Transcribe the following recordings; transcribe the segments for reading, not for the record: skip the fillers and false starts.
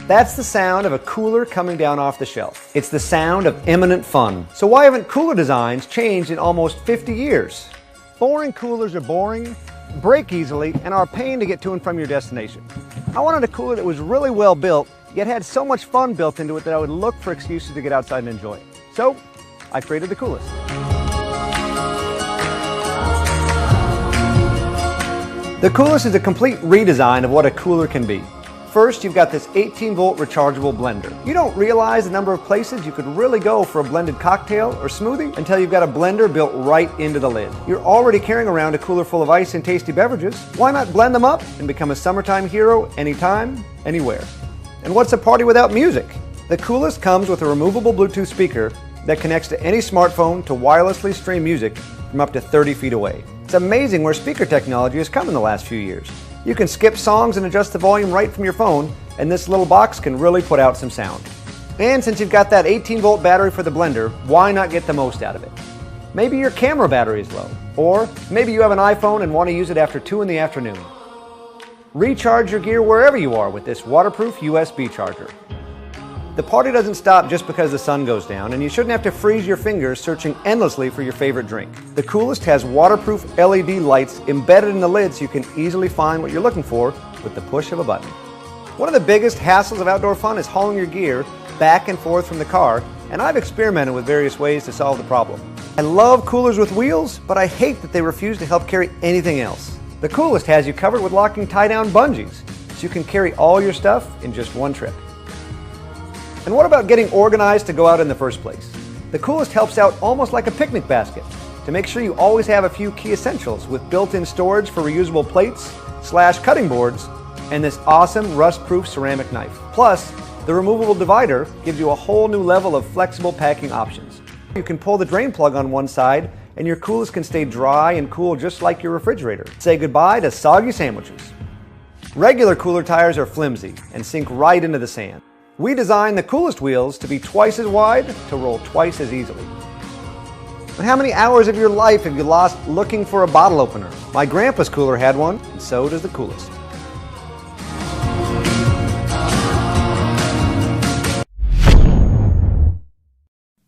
That's the sound of a cooler coming down off the shelf. It's the sound of imminent fun. So why haven't cooler designs changed in almost 50 years? Boring coolers are boring, break easily, and are a pain to get to and from your destination. I wanted a cooler that was really well built, yet had so much fun built into it that I would look for excuses to get outside and enjoy it. So I created the Coolest. The Coolest is a complete redesign of what a cooler can be. First, you've got this 18-volt rechargeable blender. You don't realize the number of places you could really go for a blended cocktail or smoothie until you've got a blender built right into the lid. You're already carrying around a cooler full of ice and tasty beverages. Why not blend them up and become a summertime hero anytime, anywhere? And what's a party without music? The Coolest comes with a removable Bluetooth speaker that connects to any smartphone to wirelessly stream music from up to 30 feet away. It's amazing where speaker technology has come in the last few years. You can skip songs and adjust the volume right from your phone, and this little box can really put out some sound. And since you've got that 18-volt battery for the blender, why not get the most out of it? Maybe your camera battery is low, or maybe you have an iPhone and want to use it after 2 in the afternoon. Recharge your gear wherever you are with this waterproof USB charger. The party doesn't stop just because the sun goes down, and you shouldn't have to freeze your fingers searching endlessly for your favorite drink. The Coolest has waterproof LED lights embedded in the lid so you can easily find what you're looking for with the push of a button. One of the biggest hassles of outdoor fun is hauling your gear back and forth from the car, and I've experimented with various ways to solve the problem. I love coolers with wheels, but I hate that they refuse to help carry anything else. The Coolest has you covered with locking tie-down bungees, so you can carry all your stuff in just one trip. And what about getting organized to go out in the first place? The Coolest helps out almost like a picnic basket to make sure you always have a few key essentials with built-in storage for reusable plates, cutting boards, and this awesome rust-proof ceramic knife. Plus, the removable divider gives you a whole new level of flexible packing options. You can pull the drain plug on one side and your Coolest can stay dry and cool just like your refrigerator. Say goodbye to soggy sandwiches. Regular cooler tires are flimsy and sink right into the sand. We designed the Coolest wheels to be twice as wide to roll twice as easily. And how many hours of your life have you lost looking for a bottle opener? My grandpa's cooler had one, and so does the Coolest.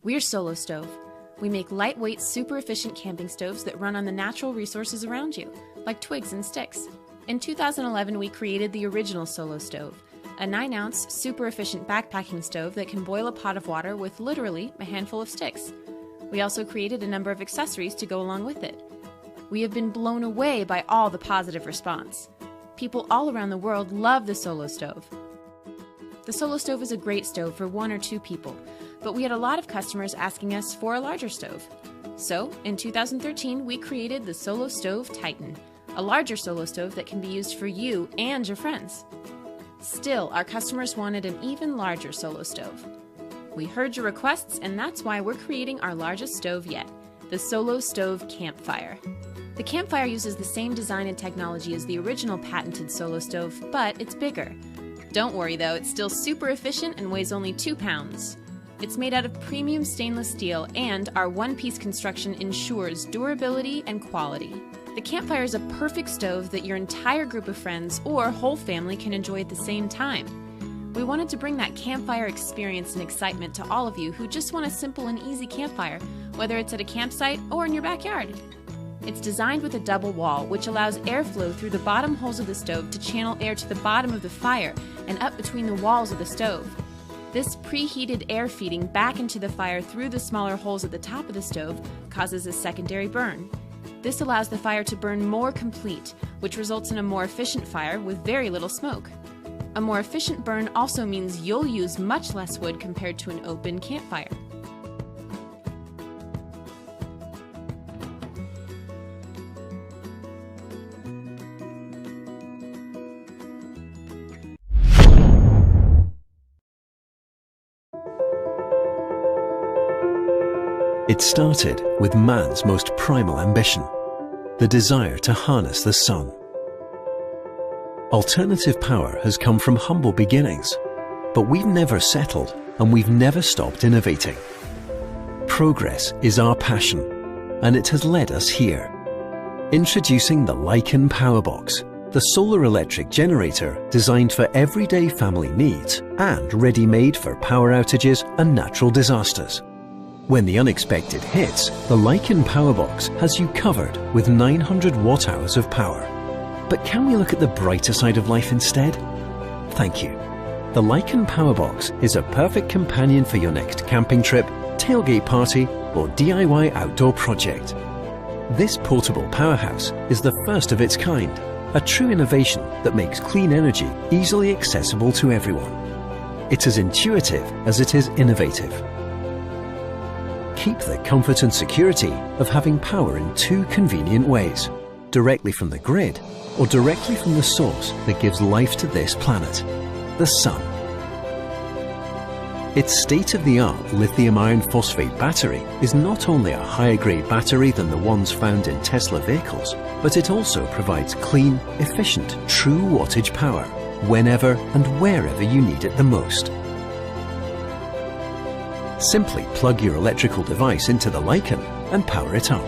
We're Solo Stove. We make lightweight, super efficient camping stoves that run on the natural resources around you, like twigs and sticks. In 2011, we created the original Solo Stove, a 9-ounce, super efficient backpacking stove that can boil a pot of water with literally a handful of sticks. We also created a number of accessories to go along with it. We have been blown away by all the positive response. People all around the world love the Solo Stove. The Solo Stove is a great stove for 1 or 2 people, but we had a lot of customers asking us for a larger stove. So, in 2013, we created the Solo Stove Titan, a larger Solo Stove that can be used for you and your friends. Still, our customers wanted an even larger Solo Stove. We heard your requests, and that's why we're creating our largest stove yet, the Solo Stove Campfire. The Campfire uses the same design and technology as the original patented Solo Stove, but it's bigger. Don't worry though, it's still super efficient and weighs only 2 pounds. It's made out of premium stainless steel, and our one-piece construction ensures durability and quality. The Campfire is a perfect stove that your entire group of friends or whole family can enjoy at the same time. We wanted to bring that campfire experience and excitement to all of you who just want a simple and easy campfire, whether it's at a campsite or in your backyard. It's designed with a double wall, which allows airflow through the bottom holes of the stove to channel air to the bottom of the fire and up between the walls of the stove. This preheated air feeding back into the fire through the smaller holes at the top of the stove causes a secondary burn. This allows the fire to burn more complete, which results in a more efficient fire with very little smoke. A more efficient burn also means you'll use much less wood compared to an open campfire. It started with man's most primal ambition, the desire to harness the sun. Alternative power has come from humble beginnings, but we've never settled and we've never stopped innovating. Progress is our passion, and it has led us here. Introducing the Lycan Powerbox, the solar electric generator designed for everyday family needs and ready-made for power outages and natural disasters. When the unexpected hits, the Lycan Powerbox has you covered with 900 watt-hours of power. But can we look at the brighter side of life instead? Thank you. The Lycan Powerbox is a perfect companion for your next camping trip, tailgate party, or DIY outdoor project. This portable powerhouse is the first of its kind, a true innovation that makes clean energy easily accessible to everyone. It's as intuitive as it is innovative. Keep the comfort and security of having power in two convenient ways, directly from the grid or directly from the source that gives life to this planet, the sun. Its state-of-the-art lithium iron phosphate battery is not only a higher-grade battery than the ones found in Tesla vehicles, but it also provides clean, efficient, true wattage power whenever and wherever you need it the most. Simply plug your electrical device into the Lycan and power it up.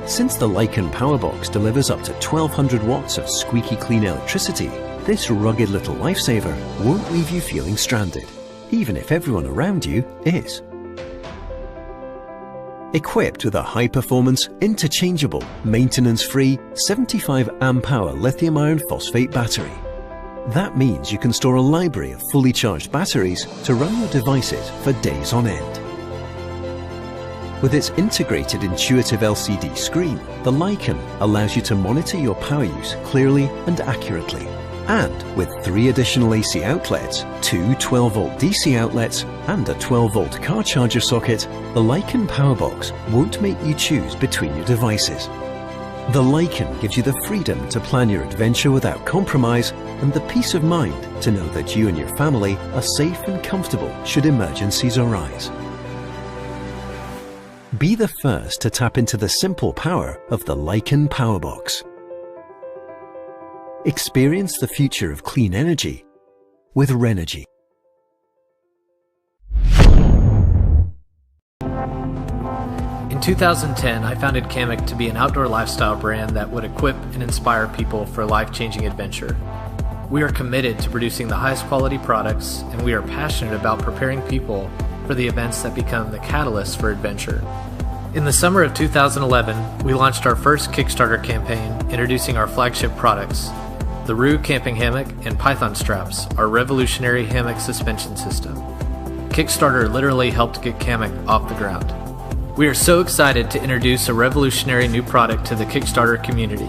Since the Lycan Powerbox delivers up to 1200 watts of squeaky clean electricity, this rugged little lifesaver won't leave you feeling stranded, even if everyone around you is. Equipped with a high-performance, interchangeable, maintenance-free 75 amp-hour lithium iron phosphate battery. That means you can store a library of fully charged batteries to run your devices for days on end. With its integrated intuitive LCD screen, the Lycan allows you to monitor your power use clearly and accurately. And with 3 additional AC outlets, 2 12-volt DC outlets, and a 12-volt car charger socket, the Lycan Powerbox won't make you choose between your devices. The Lycan gives you the freedom to plan your adventure without compromise and the peace of mind to know that you and your family are safe and comfortable should emergencies arise. Be the first to tap into the simple power of the Lycan Powerbox. Experience the future of clean energy with Renogy. In 2010, I founded Kamek to be an outdoor lifestyle brand that would equip and inspire people for life-changing adventure. We are committed to producing the highest quality products, and we are passionate about preparing people for the events that become the catalyst for adventure. In the summer of 2011, we launched our first Kickstarter campaign introducing our flagship products, the Roo Camping Hammock and Python Straps, our revolutionary hammock suspension system. Kickstarter literally helped get Kamek off the ground. We are so excited to introduce a revolutionary new product to the Kickstarter community.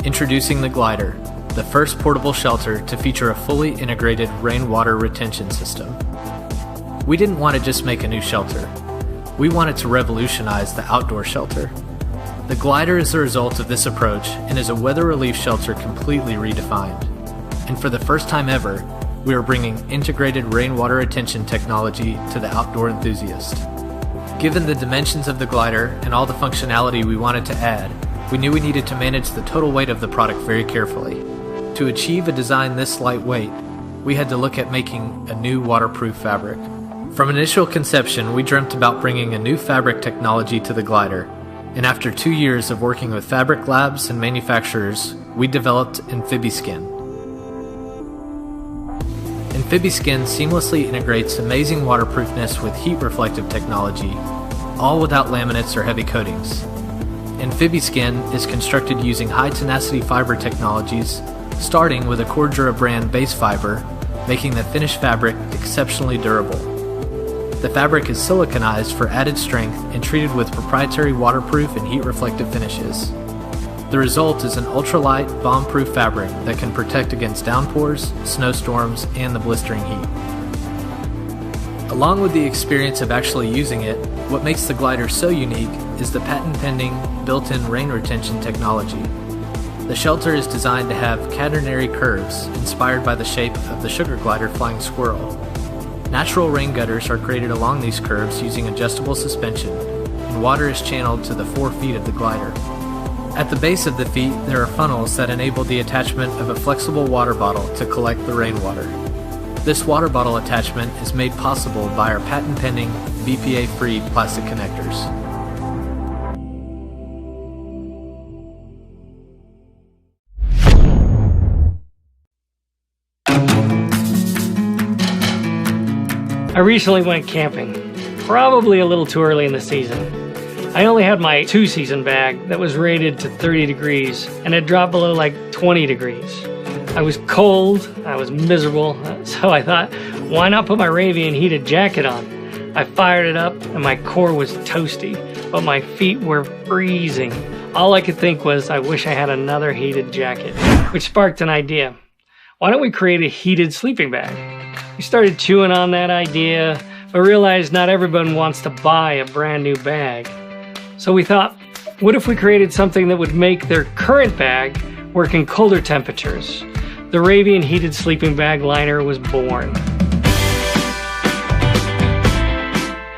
Introducing the Glider, the first portable shelter to feature a fully integrated rainwater retention system. We didn't want to just make a new shelter. We wanted to revolutionize the outdoor shelter. The Glider is the result of this approach and is a weather relief shelter completely redefined. And for the first time ever, we are bringing integrated rainwater retention technology to the outdoor enthusiast. Given the dimensions of the Glider and all the functionality we wanted to add, we knew we needed to manage the total weight of the product very carefully. To achieve a design this lightweight, we had to look at making a new waterproof fabric. From initial conception, we dreamt about bringing a new fabric technology to the Glider, and after 2 years of working with fabric labs and manufacturers, we developed Amphibiskin. Amphibiskin seamlessly integrates amazing waterproofness with heat-reflective technology, all without laminates or heavy coatings. Amphibiskin is constructed using high-tenacity fiber technologies, starting with a Cordura brand base fiber, making the finished fabric exceptionally durable. The fabric is siliconized for added strength and treated with proprietary waterproof and heat-reflective finishes. The result is an ultralight, bomb-proof fabric that can protect against downpours, snowstorms, and the blistering heat. Along with the experience of actually using it, what makes the Glider so unique is the patent-pending, built-in rain retention technology. The shelter is designed to have catenary curves inspired by the shape of the sugar glider flying squirrel. Natural rain gutters are created along these curves using adjustable suspension, and water is channeled to the 4 feet of the Glider. At the base of the feet, there are funnels that enable the attachment of a flexible water bottle to collect the rainwater. This water bottle attachment is made possible by our patent-pending, BPA-free plastic connectors. I recently went camping, probably a little too early in the season. I only had my 2-season bag that was rated to 30 degrees and had dropped below like 20 degrees. I was cold, I was miserable, so I thought, why not put my Ravian heated jacket on? I fired it up and my core was toasty, but my feet were freezing. All I could think was, I wish I had another heated jacket, which sparked an idea. Why don't we create a heated sleeping bag? We started chewing on that idea, but realized not everyone wants to buy a brand new bag. So we thought, what if we created something that would make their current bag work in colder temperatures? The Ravian heated sleeping bag liner was born.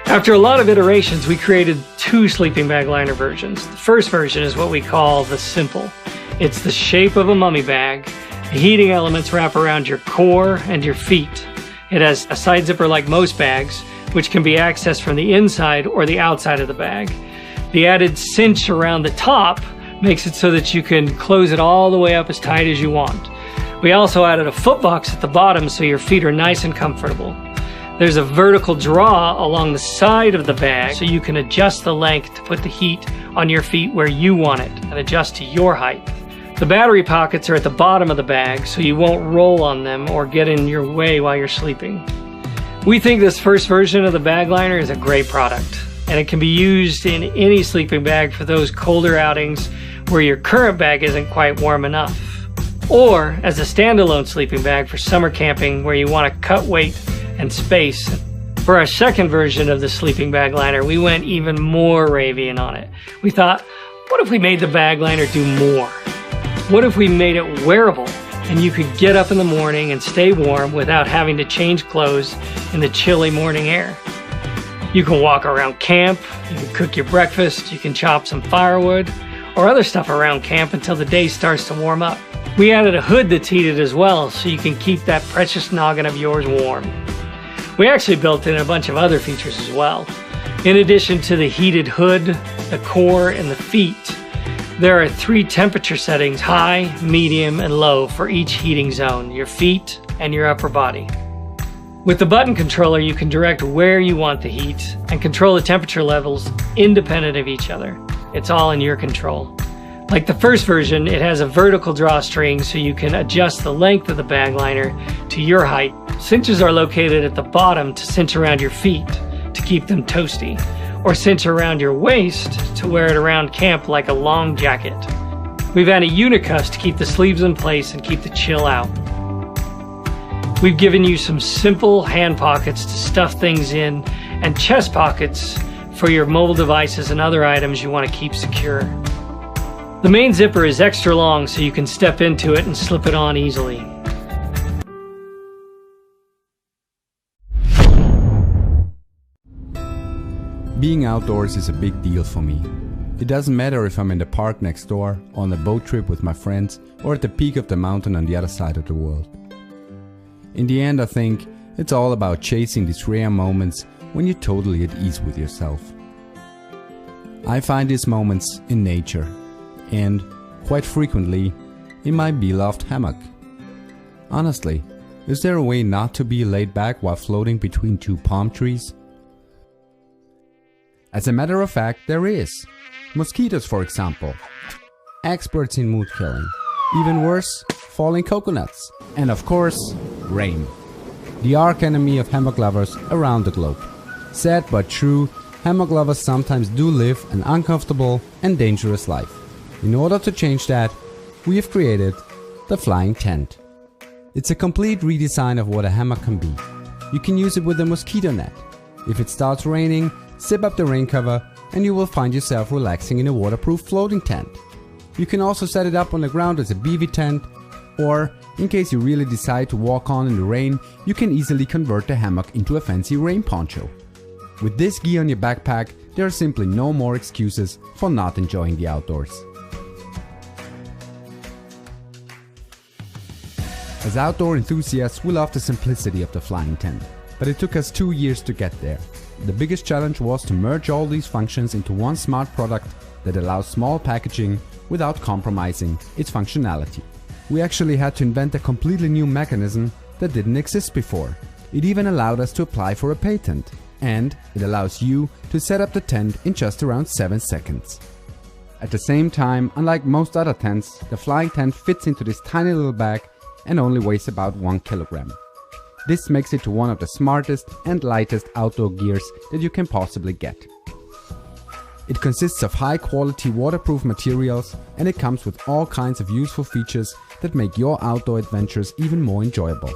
After a lot of iterations, we created 2 sleeping bag liner versions. The first version is what we call the Simple. It's the shape of a mummy bag. The heating elements wrap around your core and your feet. It has a side zipper like most bags, which can be accessed from the inside or the outside of the bag. The added cinch around the top makes it so that you can close it all the way up as tight as you want. We also added a foot box at the bottom so your feet are nice and comfortable. There's a vertical draw along the side of the bag so you can adjust the length to put the heat on your feet where you want it and adjust to your height. The battery pockets are at the bottom of the bag so you won't roll on them or get in your way while you're sleeping. We think this first version of the bag liner is a great product, and it can be used in any sleeping bag for those colder outings where your current bag isn't quite warm enough, or as a standalone sleeping bag for summer camping where you want to cut weight and space. For our second version of the sleeping bag liner, we went even more Ravian on it. We thought, what if we made the bag liner do more? What if we made it wearable and you could get up in the morning and stay warm without having to change clothes in the chilly morning air? You can walk around camp, you can cook your breakfast, you can chop some firewood or other stuff around camp until the day starts to warm up. We added a hood that's heated as well so you can keep that precious noggin of yours warm. We actually built in a bunch of other features as well. In addition to the heated hood, the core, and the feet, there are 3 temperature settings, high, medium, and low for each heating zone, your feet and your upper body. With the button controller, you can direct where you want the heat and control the temperature levels independent of each other. It's all in your control. Like the first version, it has a vertical drawstring so you can adjust the length of the bag liner to your height. Cinches are located at the bottom to cinch around your feet to keep them toasty, or cinch around your waist to wear it around camp like a long jacket. We've added unicuffs to keep the sleeves in place and keep the chill out. We've given you some simple hand pockets to stuff things in and chest pockets for your mobile devices and other items you want to keep secure. The main zipper is extra long so you can step into it and slip it on easily. Being outdoors is a big deal for me. It doesn't matter if I'm in the park next door, on a boat trip with my friends, or at the peak of the mountain on the other side of the world. In the end, I think it's all about chasing these rare moments when you're totally at ease with yourself. I find these moments in nature, and, quite frequently, in my beloved hammock. Honestly, is there a way not to be laid back while floating between 2 palm trees? As a matter of fact, there is. Mosquitoes, for example. Experts in mood killing. Even worse, falling coconuts. And of course, rain. The arch enemy of hammock lovers around the globe. Sad but true, hammock lovers sometimes do live an uncomfortable and dangerous life. In order to change that, we have created the flying tent. It's a complete redesign of what a hammock can be. You can use it with a mosquito net. If it starts raining, zip up the rain cover and you will find yourself relaxing in a waterproof floating tent. You can also set it up on the ground as a BV tent, or in case you really decide to walk on in the rain, you can easily convert the hammock into a fancy rain poncho. With this gear on your backpack, there are simply no more excuses for not enjoying the outdoors. As outdoor enthusiasts, we love the simplicity of the flying tent, but it took us 2 years to get there. The biggest challenge was to merge all these functions into one smart product that allows small packaging without compromising its functionality. We actually had to invent a completely new mechanism that didn't exist before. It even allowed us to apply for a patent, and it allows you to set up the tent in just around 7 seconds. At the same time, unlike most other tents, the flying tent fits into this tiny little bag and only weighs about 1 kilogram. This makes it to one of the smartest and lightest outdoor gears that you can possibly get. It consists of high quality waterproof materials, and it comes with all kinds of useful features that make your outdoor adventures even more enjoyable.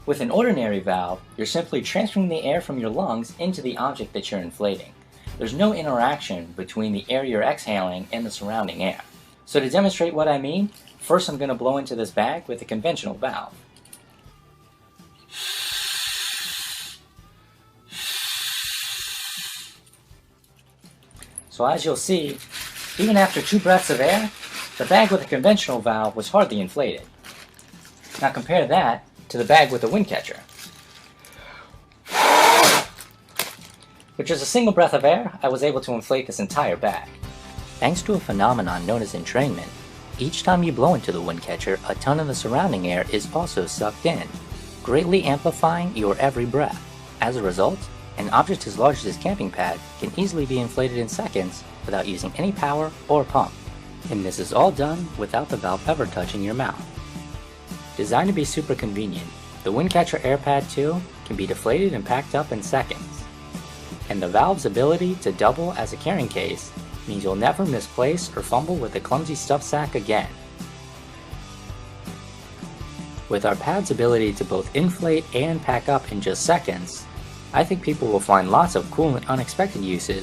With an ordinary valve, you're simply transferring the air from your lungs into the object that you're inflating. There's no interaction between the air you're exhaling and the surrounding air. So to demonstrate what I mean, first I'm going to blow into this bag with a conventional valve. So as you'll see, even after 2 breaths of air, the bag with a conventional valve was hardly inflated. Now compare that to the bag with the wind catcher, which is a single breath of air. I was able to inflate this entire bag. Thanks to a phenomenon known as entrainment, each time you blow into the wind catcher, a ton of the surrounding air is also sucked in, greatly amplifying your every breath. As a result, an object as large as this camping pad can easily be inflated in seconds without using any power or pump. And this is all done without the valve ever touching your mouth. Designed to be super convenient, the Windcatcher AirPad 2 can be deflated and packed up in seconds. And the valve's ability to double as a carrying case means you'll never misplace or fumble with a clumsy stuff sack again. With our pad's ability to both inflate and pack up in just seconds, I think people will find lots of cool and unexpected uses